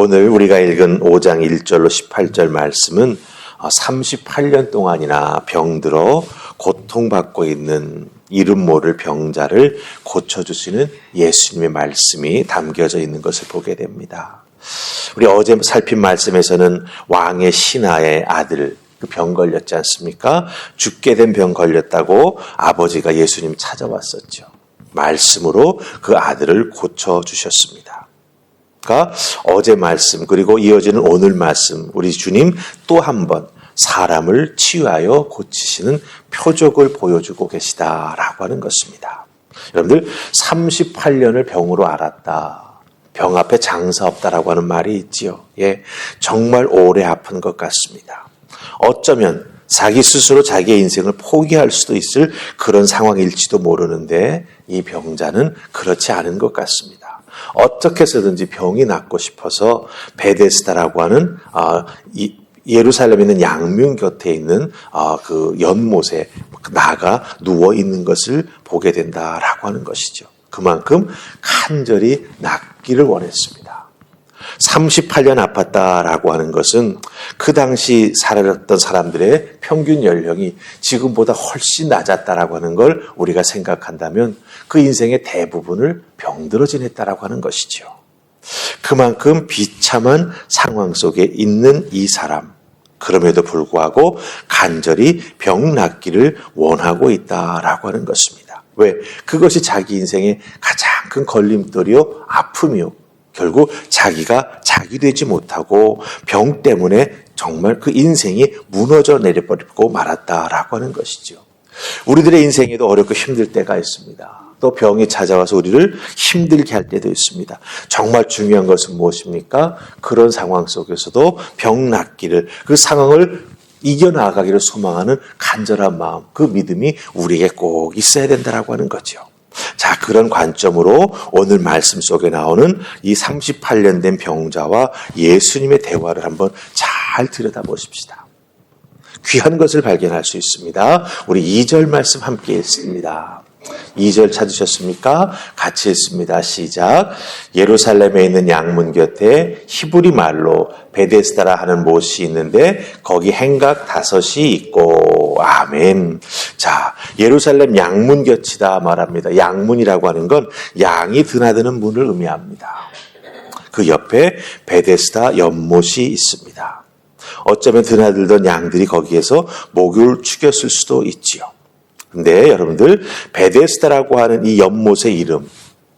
오늘 우리가 읽은 5장 1절로 18절 말씀은 38년 동안이나 병들어 고통받고 있는 이름 모를 병자를 고쳐주시는 예수님의 말씀이 담겨져 있는 것을 보게 됩니다. 우리 어제 살핀 말씀에서는 왕의 신하의 아들, 그 병 걸렸지 않습니까? 죽게 된 병 걸렸다고 아버지가 예수님 찾아왔었죠. 말씀으로 그 아들을 고쳐주셨습니다. 그러니까 어제 말씀 그리고 이어지는 오늘 말씀, 우리 주님 또 한 번 사람을 치유하여 고치시는 표적을 보여주고 계시다라고 하는 것입니다. 여러분들 38년을 병으로 앓았다. 병 앞에 장사 없다라고 하는 말이 있지요. 예, 정말 오래 아픈 것 같습니다. 어쩌면 자기 스스로 자기의 인생을 포기할 수도 있을 그런 상황일지도 모르는데 이 병자는 그렇지 않은 것 같습니다. 어떻게 해서든지 병이 낫고 싶어서 베데스다라고 하는 예루살렘에 있는 양문 곁에 있는 그 연못에 나가 누워 있는 것을 보게 된다라고 하는 것이죠. 그만큼 간절히 낫기를 원했습니다. 38년 아팠다라고 하는 것은 그 당시 살았던 사람들의 평균 연령이 지금보다 훨씬 낮았다라고 하는 걸 우리가 생각한다면 그 인생의 대부분을 병들어 지냈다라고 하는 것이죠. 그만큼 비참한 상황 속에 있는 이 사람, 그럼에도 불구하고 간절히 병 낫기를 원하고 있다라고 하는 것입니다. 왜? 그것이 자기 인생의 가장 큰 걸림돌이요, 아픔이요. 결국 자기가 자기 되지 못하고 병 때문에 정말 그 인생이 무너져 내려버리고 말았다라고 하는 것이죠. 우리들의 인생에도 어렵고 힘들 때가 있습니다. 또 병이 찾아와서 우리를 힘들게 할 때도 있습니다. 정말 중요한 것은 무엇입니까? 그런 상황 속에서도 병 낫기를, 그 상황을 이겨나가기를 소망하는 간절한 마음, 그 믿음이 우리에게 꼭 있어야 된다라고 하는 거죠. 자, 그런 관점으로 오늘 말씀 속에 나오는 이 38년 된 병자와 예수님의 대화를 한번 잘 들여다보십시다. 귀한 것을 발견할 수 있습니다. 우리 2절 말씀 함께 읽습니다. 2절 찾으셨습니까? 같이 읽습니다. 시작. 예루살렘에 있는 양문 곁에 히브리 말로 베데스다라 하는 못이 있는데 거기 행각 5이 있고. 아멘. 자, 예루살렘 양문 곁이다 말합니다. 양문이라고 하는 건 양이 드나드는 문을 의미합니다. 그 옆에 베데스다 연못이 있습니다. 어쩌면 드나들던 양들이 거기에서 목욕을 축였을 수도 있지요. 근데 여러분들 베데스다라고 하는 이 연못의 이름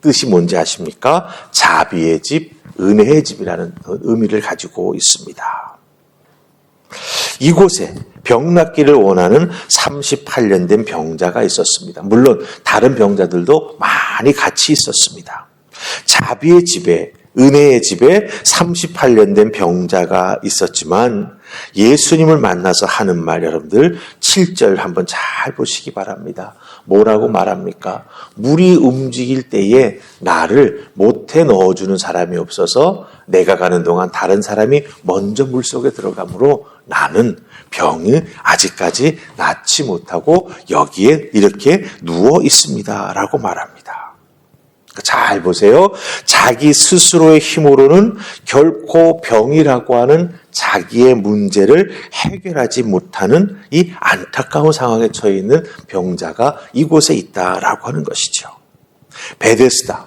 뜻이 뭔지 아십니까? 자비의 집, 은혜의 집이라는 의미를 가지고 있습니다. 이곳에 병 낫기를 원하는 38년 된 병자가 있었습니다. 물론 다른 병자들도 많이 같이 있었습니다. 자비의 집에, 은혜의 집에 38년 된 병자가 있었지만 예수님을 만나서 하는 말, 여러분들 7절 한번 잘 보시기 바랍니다. 뭐라고 말합니까? 물이 움직일 때에 나를 못해 넣어주는 사람이 없어서 내가 가는 동안 다른 사람이 먼저 물속에 들어가므로 나는 병이 아직까지 낫지 못하고 여기에 이렇게 누워 있습니다 라고 말합니다. 잘 보세요. 자기 스스로의 힘으로는 결코 병이라고 하는 자기의 문제를 해결하지 못하는 이 안타까운 상황에 처해 있는 병자가 이곳에 있다라고 하는 것이죠. 베데스다,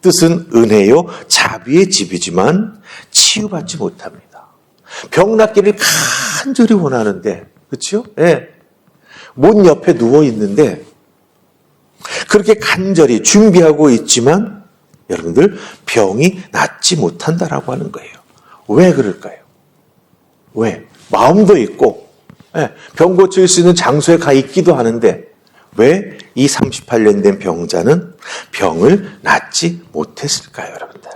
뜻은 은혜요, 자비의 집이지만 치유받지 못합니다. 병 낫기를 간절히 원하는데, 그렇죠? 예. 문 옆에 누워 있는데 그렇게 간절히 준비하고 있지만 여러분들 병이 낫지 못한다라고 하는 거예요. 왜 그럴까요? 왜? 마음도 있고 병 고칠 수 있는 장소에 가 있기도 하는데 왜 이 38년 된 병자는 병을 낫지 못했을까요, 여러분들?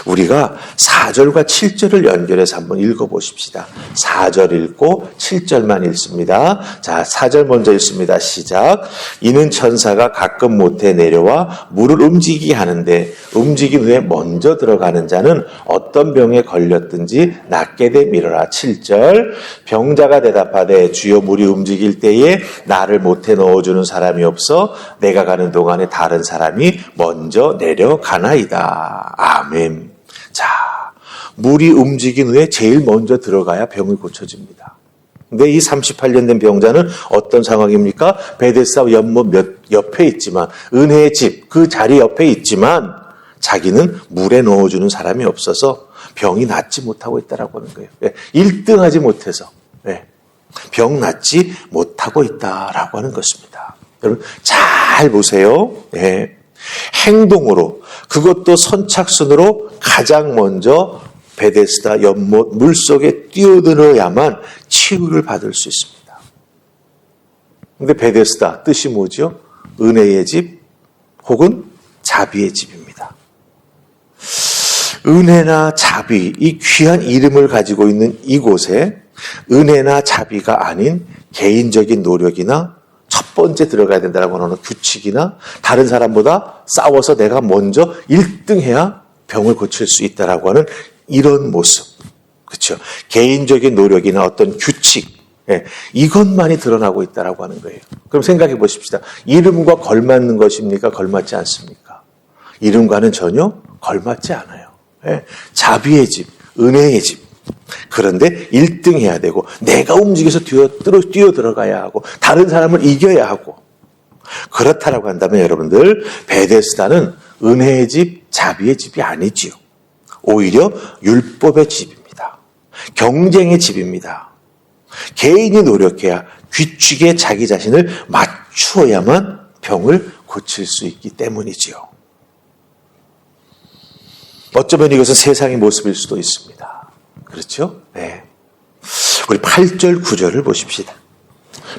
우리가 4절과 7절을 연결해서 한번 읽어보십시다. 4절 읽고 7절만 읽습니다. 자, 4절 먼저 읽습니다. 시작. 이는 천사가 가끔 못해 내려와 물을 움직이게 하는데 움직인 후에 먼저 들어가는 자는 어떤 병에 걸렸든지 낫게 되미르라. 7절. 병자가 대답하되 주여 물이 움직일 때에 나를 못해 넣어주는 사람이 없어 내가 가는 동안에 다른 사람이 먼저 내려가나이다. 아멘. 자, 물이 움직인 후에 제일 먼저 들어가야 병이 고쳐집니다. 근데 이 38년 된 병자는 어떤 상황입니까? 베데스다 연못 옆에 있지만, 은혜의 집, 그 자리 옆에 있지만 자기는 물에 넣어주는 사람이 없어서 병이 낫지 못하고 있다라고 하는 거예요. 1등하지 못해서 병 낫지 못하고 있다라고 하는 것입니다. 여러분 잘 보세요. 행동으로, 그것도 선착순으로 가장 먼저 베데스다 연못 물속에 뛰어들어야만 치유를 받을 수 있습니다. 근데 베데스다 뜻이 뭐죠? 은혜의 집 혹은 자비의 집입니다. 은혜나 자비, 이 귀한 이름을 가지고 있는 이곳에 은혜나 자비가 아닌 개인적인 노력이나 첫 번째 들어가야 된다고 하는 규칙이나 다른 사람보다 싸워서 내가 먼저 1등 해야 병을 고칠 수 있다라고 하는 이런 모습. 그렇죠? 개인적인 노력이나 어떤 규칙, 이것만이 드러나고 있다라고 하는 거예요. 그럼 생각해 보십시다. 이름과 걸맞는 것입니까? 걸맞지 않습니까? 이름과는 전혀 걸맞지 않아요. 자비의 집, 은혜의 집. 그런데 1등 해야 되고, 내가 움직여서 뛰어 들어가야 하고, 다른 사람을 이겨야 하고. 그렇다라고 한다면 여러분들, 베데스다는 은혜의 집, 자비의 집이 아니지요. 오히려 율법의 집입니다. 경쟁의 집입니다. 개인이 노력해야 규칙에 자기 자신을 맞추어야만 병을 고칠 수 있기 때문이지요. 어쩌면 이것은 세상의 모습일 수도 있습니다. 그렇죠? 네. 우리 8절 9절을 보십시다.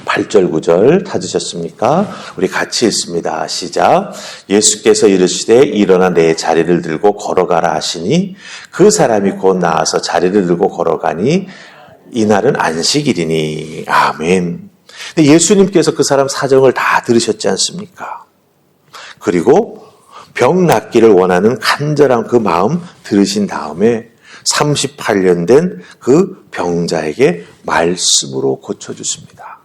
8절 9절 찾으셨습니까? 우리 같이 읽습니다. 시작. 예수께서 이르시되 일어나 내 자리를 들고 걸어가라 하시니 그 사람이 곧 나아서 자리를 들고 걸어가니 이날은 안식일이니. 아멘. 근데 예수님께서 그 사람 사정을 다 들으셨지 않습니까? 그리고 병 낫기를 원하는 간절한 그 마음 들으신 다음에 38년 된 그 병자에게 말씀으로 고쳐주십니다.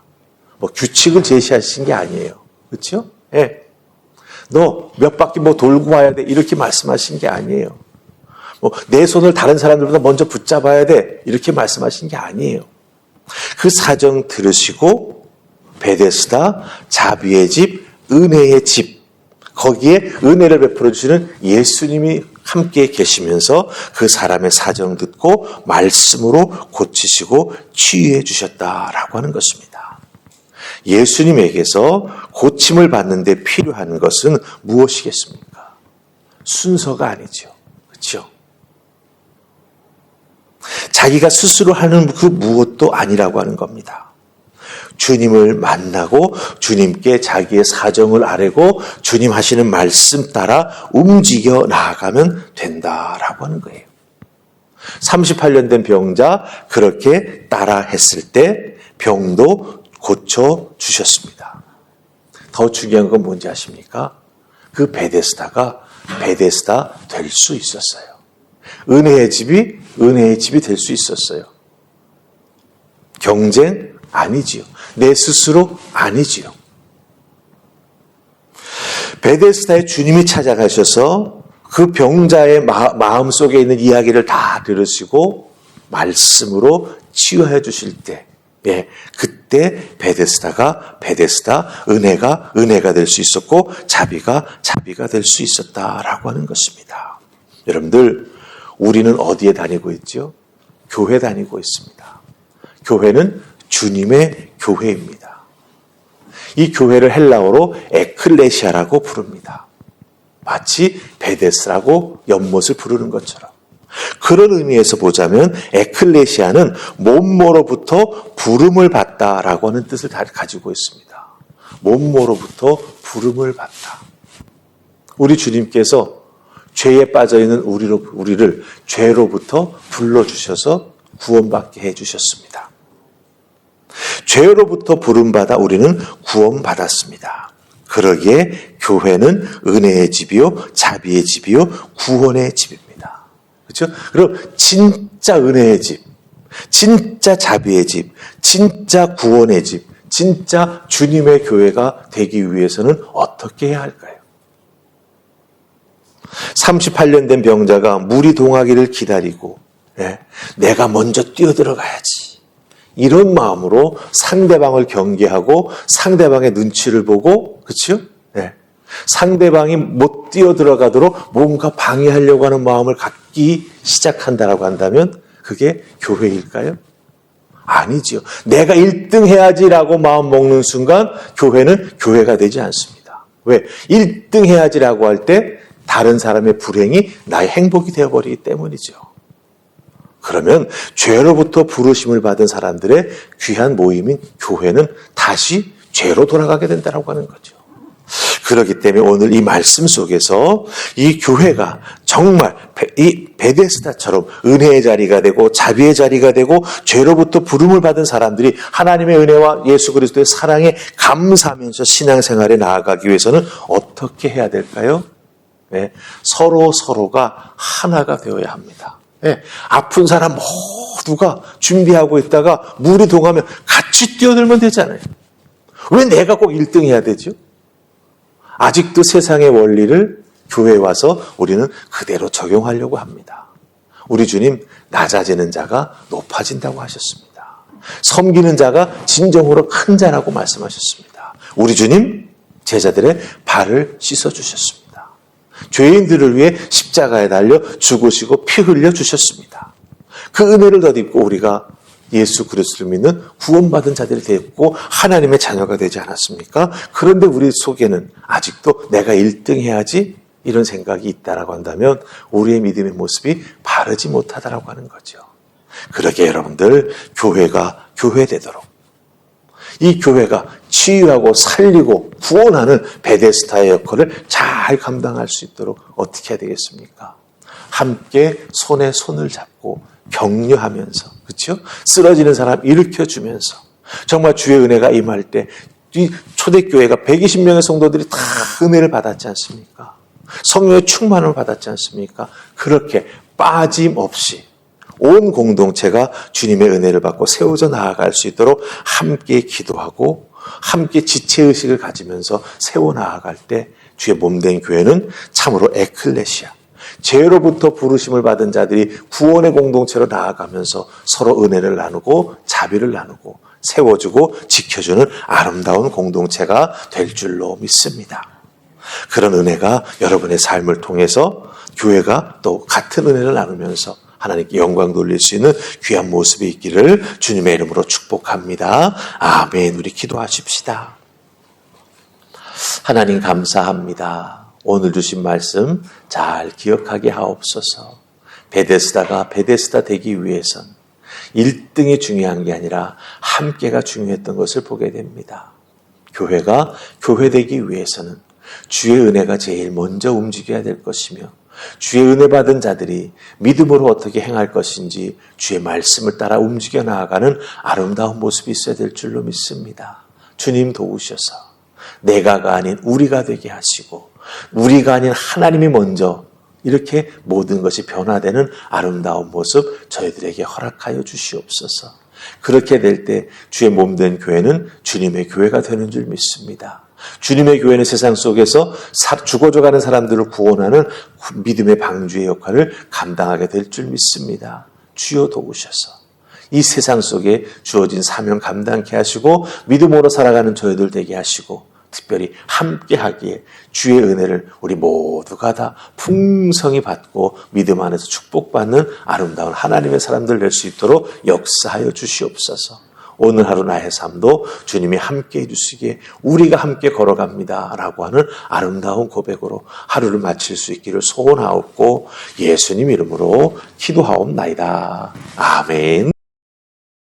뭐 규칙을 제시하신 게 아니에요. 그렇죠? 너 몇 바퀴 돌고 와야 돼. 이렇게 말씀하신 게 아니에요. 내 손을 다른 사람들보다 먼저 붙잡아야 돼. 이렇게 말씀하신 게 아니에요. 그 사정 들으시고 베데스다, 자비의 집, 은혜의 집, 거기에 은혜를 베풀어 주시는 예수님이 함께 계시면서 그 사람의 사정 듣고 말씀으로 고치시고 치유해 주셨다라고 하는 것입니다. 예수님에게서 고침을 받는 데 필요한 것은 무엇이겠습니까? 순서가 아니죠. 그렇죠? 자기가 스스로 하는 그 무엇도 아니라고 하는 겁니다. 주님을 만나고 주님께 자기의 사정을 아뢰고 주님 하시는 말씀 따라 움직여 나아가면 된다라고 하는 거예요. 38년 된 병자 그렇게 따라 했을 때 병도 고쳐 주셨습니다. 더 중요한 건 뭔지 아십니까? 그 베데스다가 베데스다 될 수 있었어요. 은혜의 집이 될 수 있었어요. 경쟁 아니지요. 내 스스로 아니지요. 베데스다에 주님이 찾아가셔서 그 병자의 마음 속에 있는 이야기를 다 들으시고 말씀으로 치유해 주실 때, 그때 베데스다, 은혜가 될 수 있었고 자비가 될 수 있었다라고 하는 것입니다. 여러분들, 우리는 어디에 다니고 있죠? 교회 다니고 있습니다. 교회는 주님의 교회입니다. 이 교회를 헬라어로 에클레시아라고 부릅니다. 마치 베데스라고 연못을 부르는 것처럼. 그런 의미에서 보자면 에클레시아는 몸모로부터 부름을 받다라고 하는 뜻을 가지고 있습니다. 몸모로부터 부름을 받다. 우리 주님께서 죄에 빠져있는 우리를 죄로부터 불러주셔서 구원받게 해주셨습니다. 죄로부터 부름받아 우리는 구원받았습니다. 그러기에 교회는 은혜의 집이요, 자비의 집이요, 구원의 집입니다. 그렇죠? 그럼 진짜 은혜의 집, 진짜 자비의 집, 진짜 구원의 집, 진짜 주님의 교회가 되기 위해서는 어떻게 해야 할까요? 38년 된 병자가 물이 동하기를 기다리고 예, 내가 먼저 뛰어들어가야지. 이런 마음으로 상대방을 경계하고 상대방의 눈치를 보고, 그렇죠? 예, 상대방이 못 뛰어들어가도록 뭔가 방해하려고 하는 마음을 갖기 시작한다라고 한다면 그게 교회일까요? 아니지요. 내가 1등 해야지라고 마음 먹는 순간 교회는 교회가 되지 않습니다. 왜? 1등 해야지라고 할 때 다른 사람의 불행이 나의 행복이 되어버리기 때문이죠. 그러면 죄로부터 부르심을 받은 사람들의 귀한 모임인 교회는 다시 죄로 돌아가게 된다고 하는 거죠. 그렇기 때문에 오늘 이 말씀 속에서 이 교회가 정말 이 베데스다처럼 은혜의 자리가 되고 자비의 자리가 되고 죄로부터 부름을 받은 사람들이 하나님의 은혜와 예수 그리스도의 사랑에 감사하면서 신앙생활에 나아가기 위해서는 어떻게 해야 될까요? 네, 서로가 하나가 되어야 합니다. 네, 아픈 사람 모두가 준비하고 있다가 물이 동하면 같이 뛰어들면 되잖아요. 왜 내가 꼭 1등 해야 되죠? 아직도 세상의 원리를 교회에 와서 우리는 그대로 적용하려고 합니다. 우리 주님, 낮아지는 자가 높아진다고 하셨습니다. 섬기는 자가 진정으로 큰 자라고 말씀하셨습니다. 우리 주님, 제자들의 발을 씻어주셨습니다. 죄인들을 위해 십자가에 달려 죽으시고 피 흘려 주셨습니다. 그 은혜를 덧입고 우리가 예수 그리스도를 믿는 구원받은 자들이 되었고 하나님의 자녀가 되지 않았습니까? 그런데 우리 속에는 아직도 내가 1등 해야지 이런 생각이 있다라고 한다면 우리의 믿음의 모습이 바르지 못하다라고 하는 거죠. 그러게 여러분들 교회가 교회되도록 이 교회가 치유하고 살리고 구원하는 베데스다의 역할을 잘 감당할 수 있도록 어떻게 해야 되겠습니까? 함께 손에 손을 잡고 격려하면서, 그렇죠? 쓰러지는 사람 일으켜주면서 정말 주의 은혜가 임할 때 이 초대교회가 120명의 성도들이 다 은혜를 받았지 않습니까? 성령의 충만을 받았지 않습니까? 그렇게 빠짐없이 온 공동체가 주님의 은혜를 받고 세워져 나아갈 수 있도록 함께 기도하고 함께 지체의식을 가지면서 세워나아갈 때 주의 몸된 교회는 참으로 에클레시아, 죄로부터 부르심을 받은 자들이 구원의 공동체로 나아가면서 서로 은혜를 나누고 자비를 나누고 세워주고 지켜주는 아름다운 공동체가 될 줄로 믿습니다. 그런 은혜가 여러분의 삶을 통해서 교회가 또 같은 은혜를 나누면서 하나님께 영광 돌릴 수 있는 귀한 모습이 있기를 주님의 이름으로 축복합니다. 아멘. 우리 기도하십시다. 하나님 감사합니다. 오늘 주신 말씀 잘 기억하게 하옵소서. 베데스다가 베데스다 되기 위해선 1등이 중요한 게 아니라 함께가 중요했던 것을 보게 됩니다. 교회가 교회되기 위해서는 주의 은혜가 제일 먼저 움직여야 될 것이며 주의 은혜 받은 자들이 믿음으로 어떻게 행할 것인지 주의 말씀을 따라 움직여 나아가는 아름다운 모습이 있어야 될 줄로 믿습니다. 주님 도우셔서 내가가 아닌 우리가 되게 하시고 우리가 아닌 하나님이 먼저 이렇게 모든 것이 변화되는 아름다운 모습 저희들에게 허락하여 주시옵소서. 그렇게 될 때 주의 몸된 교회는 주님의 교회가 되는 줄 믿습니다. 주님의 교회는 세상 속에서 죽어져가는 사람들을 구원하는 믿음의 방주의 역할을 감당하게 될 줄 믿습니다. 주여 도우셔서 이 세상 속에 주어진 사명 감당케 하시고 믿음으로 살아가는 저희들 되게 하시고 특별히 함께하기에 주의 은혜를 우리 모두가 다 풍성히 받고 믿음 안에서 축복받는 아름다운 하나님의 사람들 될 수 있도록 역사하여 주시옵소서. 오늘 하루 나의 삶도 주님이 함께해 주시기에 우리가 함께 걸어갑니다 라고 하는 아름다운 고백으로 하루를 마칠 수 있기를 소원하옵고 예수님 이름으로 기도하옵나이다. 아멘.